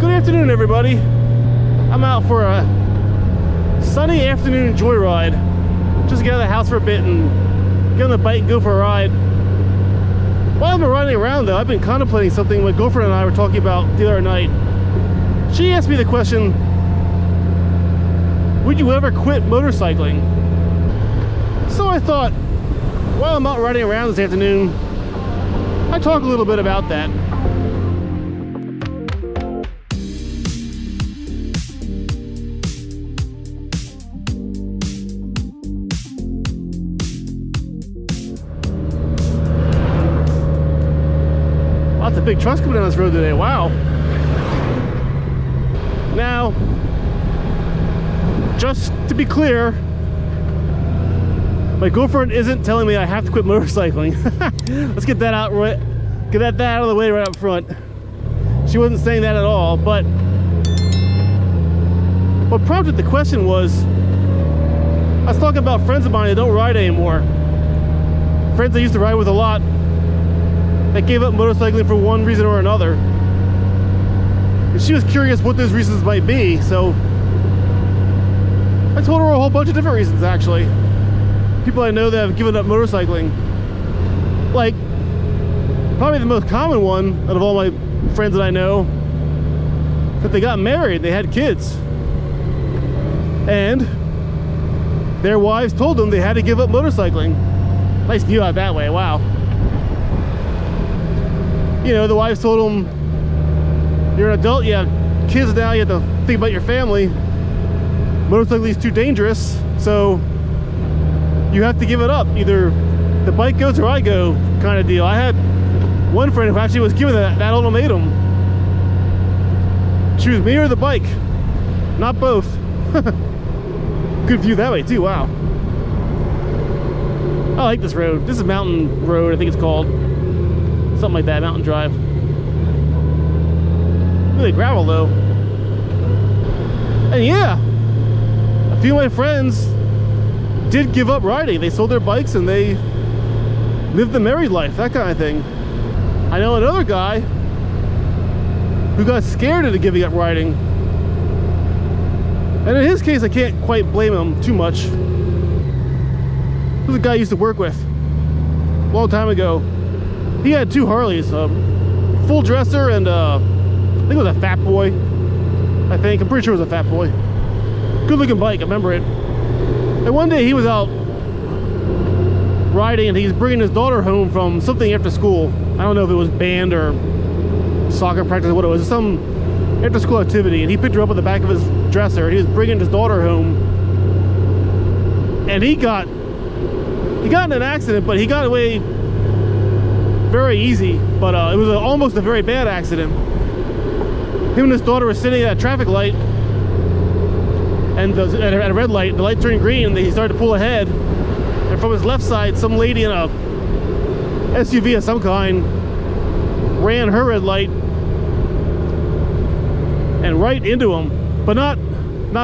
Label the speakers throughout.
Speaker 1: Good afternoon, everybody. I'm out for a sunny afternoon joyride. Just get out of the house for a bit and get on the bike and go for a ride. While I've been riding around, though, I've been contemplating something my girlfriend and I were talking about the other night. She asked me the question, would you ever quit motorcycling? So I thought, while I'm out riding around this afternoon, I'd talk a little bit about that. Lots of big trucks coming down this road today, wow. Now, just to be clear, my girlfriend isn't telling me I have to quit motorcycling. Let's get that out right, get that out of the way right up front. She wasn't saying that at all, but what prompted the question was, I was talking about friends of mine that don't ride anymore. Friends I used to ride with a lot that gave up motorcycling for one reason or another. And she was curious what those reasons might be, so I told her a whole bunch of different reasons, actually. People I know that have given up motorcycling. Like, probably the most common one out of all my friends that I know, that they got married, they had kids. And their wives told them they had to give up motorcycling. Nice view out that way, wow. You know, the wives told them, you're an adult, you have kids now, you have to think about your family. Motorcycling is too dangerous, so you have to give it up. Either the bike goes or I go, kind of deal. I had one friend who actually was given that ultimatum. Choose me or the bike, not both. Good view that way too, wow. I like this road. This is Mountain Road, I think it's called. Something like that, Mountain Drive. Really gravel though. And yeah, a few of my friends did give up riding. They sold their bikes and they lived the married life, that kind of thing. I know another guy who got scared into giving up riding. And in his case, I can't quite blame him too much. This was a guy I used to work with a long time ago. He had two Harleys, full dresser and I think it was a Fat Boy. I'm pretty sure it was a Fat Boy. Good looking bike, I remember it. And one day he was out riding and he's bringing his daughter home from something after school. I don't know if it was band or soccer practice or what it was. Some after school activity, and he picked her up on the back of his dresser and he was bringing his daughter home. And he got in an accident, but he got away very easy, but it was almost a very bad accident. Him and his daughter were sitting at a traffic light, and at a red light, the light turned green, and he started to pull ahead. And from his left side, some lady in a SUV of some kind ran her red light and right into him, but not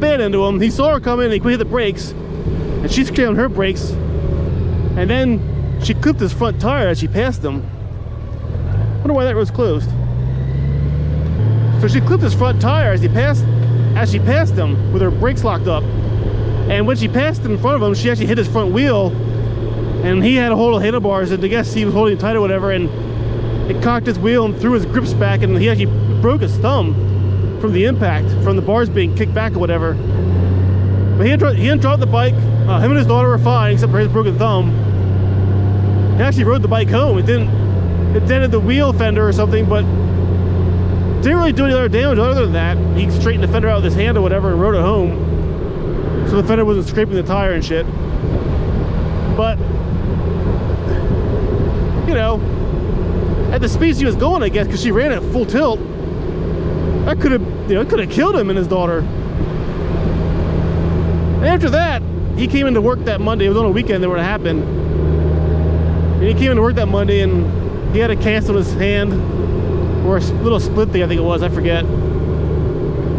Speaker 1: bad into him. He saw her coming, and he hit the brakes, and she screwed on her brakes, and then she clipped his front tire as she passed him. Wonder why that road's closed. So she clipped his front tire as she passed him with her brakes locked up. And when she passed in front of him, she actually hit his front wheel, and he had a hold of handlebars, and I guess he was holding it tight or whatever, and it cocked his wheel and threw his grips back, and he actually broke his thumb from the impact, from the bars being kicked back or whatever. But he didn't drop the bike. Him and his daughter were fine, except for his broken thumb. He actually rode the bike home. It dented the wheel fender or something, but didn't really do any other damage other than that. He straightened the fender out with his hand or whatever and rode it home, so the fender wasn't scraping the tire and shit. But you know, at the speed she was going, I guess, because she ran at full tilt, that could have, it could have killed him and his daughter. And after that, he came into work that Monday. It was on a weekend that would have happened. And he came into work that Monday and he had a cast on his hand, or a little split thing, I think it was, I forget.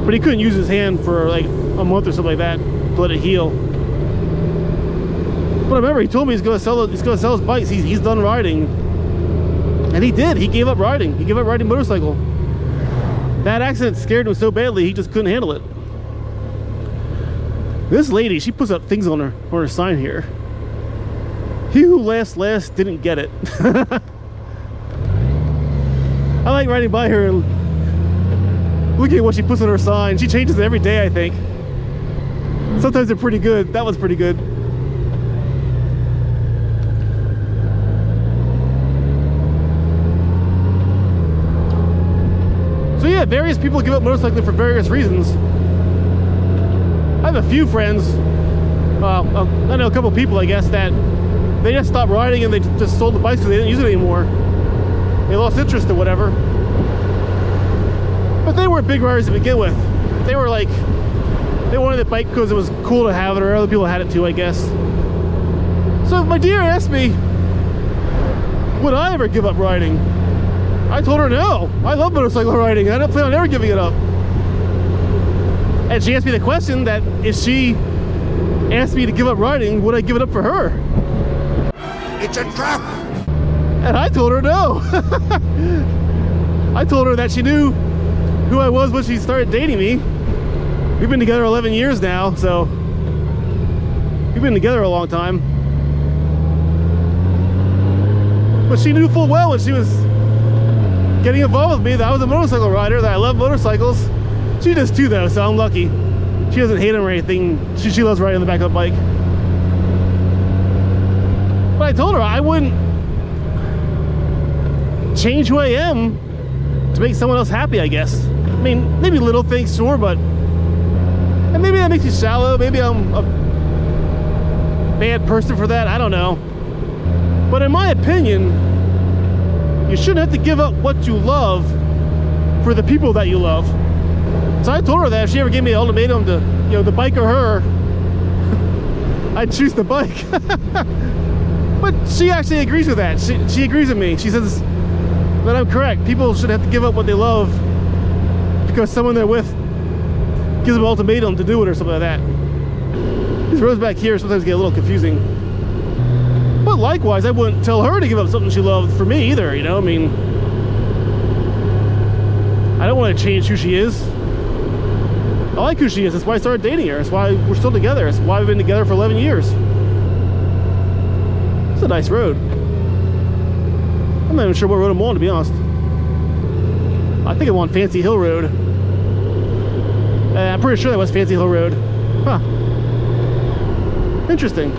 Speaker 1: But he couldn't use his hand for like a month or something like that to let it heal. But I remember he told me he's gonna sell his bikes. He's done riding. And he did. He gave up riding. He gave up riding motorcycle. That accident scared him so badly he just couldn't handle it. This lady, she puts up things on her sign here. He who laughs last didn't get it. I like riding by her and looking at what she puts on her sign. She changes it every day, I think. Sometimes they're pretty good. That one's pretty good. So yeah, various people give up motorcycling for various reasons. I have a few friends, I know a couple people, I guess, that they just stopped riding and they just sold the bikes because they didn't use it anymore. They lost interest or whatever. But they weren't big riders to begin with. They were like, they wanted the bike because it was cool to have it, or other people had it too, I guess. So my dear asked me, would I ever give up riding? I told her no. I love motorcycle riding. I don't plan on ever giving it up. And she asked me the question that if she asked me to give up riding, would I give it up for her?
Speaker 2: It's a trap!
Speaker 1: And I told her no. I told her that she knew who I was when she started dating me. We've been together 11 years now, so we've been together a long time. But she knew full well when she was getting involved with me that I was a motorcycle rider, that I love motorcycles. She does too though, so I'm lucky. She doesn't hate them or anything. She loves riding on the back of the bike. But I told her I wouldn't change who I am to make someone else happy, I guess. I mean, maybe little things, sure, but and maybe that makes you shallow. Maybe I'm a bad person for that. I don't know. But in my opinion, you shouldn't have to give up what you love for the people that you love. So I told her that if she ever gave me an ultimatum to, you know, the bike or her, I'd choose the bike. But she actually agrees with that. She agrees with me. She says that I'm correct. People should have to give up what they love because someone they're with gives them an ultimatum to do it or something like that. These roads back here sometimes get a little confusing. But likewise, I wouldn't tell her to give up something she loved for me either, you know? I mean, I don't want to change who she is. I like who she is. That's why I started dating her. That's why we're still together. That's why we've been together for 11 years. It's a nice road. I'm not even sure what road I'm on, to be honest. I think I'm on Fancy Hill Road. I'm pretty sure that was Fancy Hill Road. Huh. Interesting.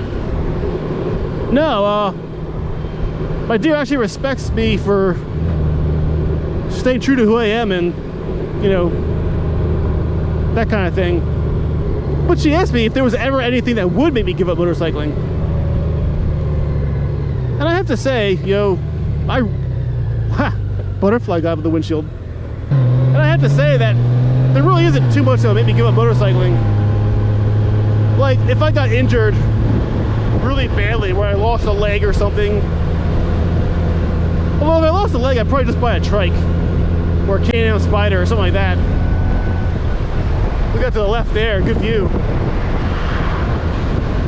Speaker 1: No, my dear actually respects me for staying true to who I am and, you know, that kind of thing. But she asked me if there was ever anything that would make me give up motorcycling. And I have to say, you know, butterfly guy with the windshield. And I have to say that there really isn't too much that would make me give up motorcycling. Like, if I got injured really badly, where I lost a leg or something. Although if I lost a leg, I'd probably just buy a trike or a Can-Am Spider or something like that. Look out to the left there, good view.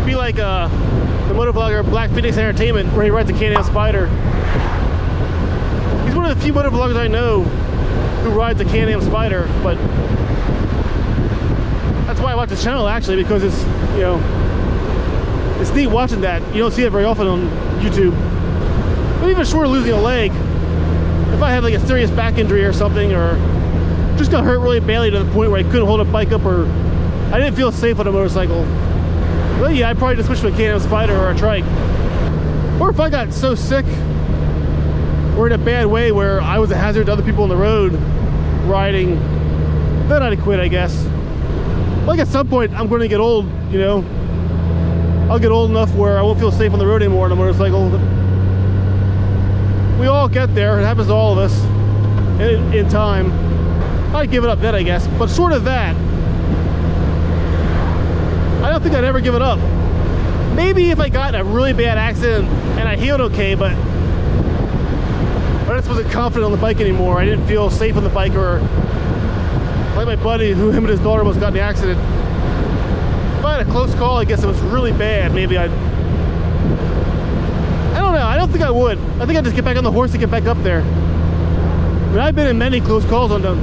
Speaker 1: Be like the motovlogger Black Phoenix Entertainment, where he rides a Can-Am Spider. He's one of the few motovloggers I know who rides a Can-Am Spider, but that's why I watch the channel actually, because it's, you know, it's neat watching that. You don't see it very often on YouTube. But even short of losing a leg, if I had like a serious back injury or something, or just got hurt really badly to the point where I couldn't hold a bike up, or I didn't feel safe on a motorcycle, well, yeah, I'd probably just switch to a Can-Am Spider or a trike. Or if I got so sick or in a bad way where I was a hazard to other people on the road riding, then I'd quit, I guess. Like at some point, I'm going to get old, you know. I'll get old enough where I won't feel safe on the road anymore on a motorcycle. We all get there. It happens to all of us in time. I'd give it up then, I guess. But short of that, I don't think I'd ever give it up. Maybe if I got in a really bad accident and I healed okay, but I just wasn't confident on the bike anymore. I didn't feel safe on the bike, or like my buddy, who him and his daughter almost got in the accident. If I had a close call, I guess it was really bad, maybe I don't know. I don't think I would. I think I'd just get back on the horse and get back up there. I mean, I've been in many close calls on the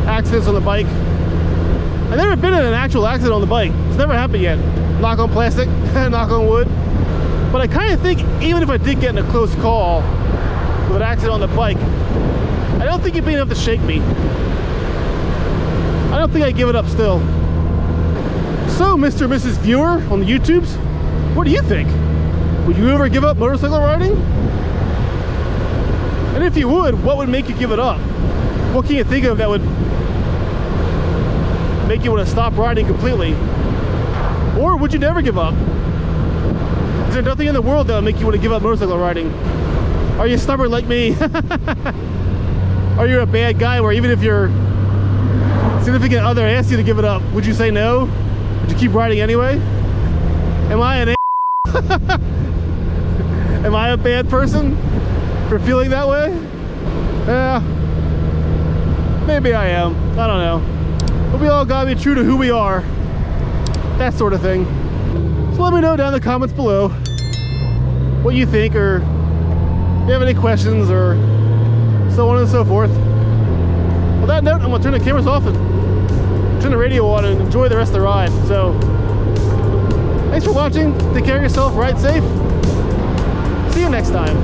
Speaker 1: accidents on the bike. I've never been in an actual accident on the bike. It's never happened yet. Knock on plastic, knock on wood. But I kind of think even if I did get in a close call with an accident on the bike, I don't think it'd be enough to shake me. I don't think I'd give it up still. So, Mr. and Mrs. Viewer on the YouTubes, what do you think? Would you ever give up motorcycle riding? And if you would, what would make you give it up? What can you think of that would make you want to stop riding completely? Or would you never give up? Is there nothing in the world that would make you want to give up motorcycle riding? Are you stubborn like me? Are you a bad guy where even if your significant other asked you to give it up, would you say no? Would you keep riding anyway? Am I an Am I a bad person for feeling that way? Maybe I am. I don't know. But we all gotta be true to who we are. That sort of thing. So let me know down in the comments below what you think, or if you have any questions, or so on and so forth. On that note, I'm gonna turn the cameras off and turn the radio on and enjoy the rest of the ride. So, thanks for watching. Take care of yourself, ride safe. See you next time.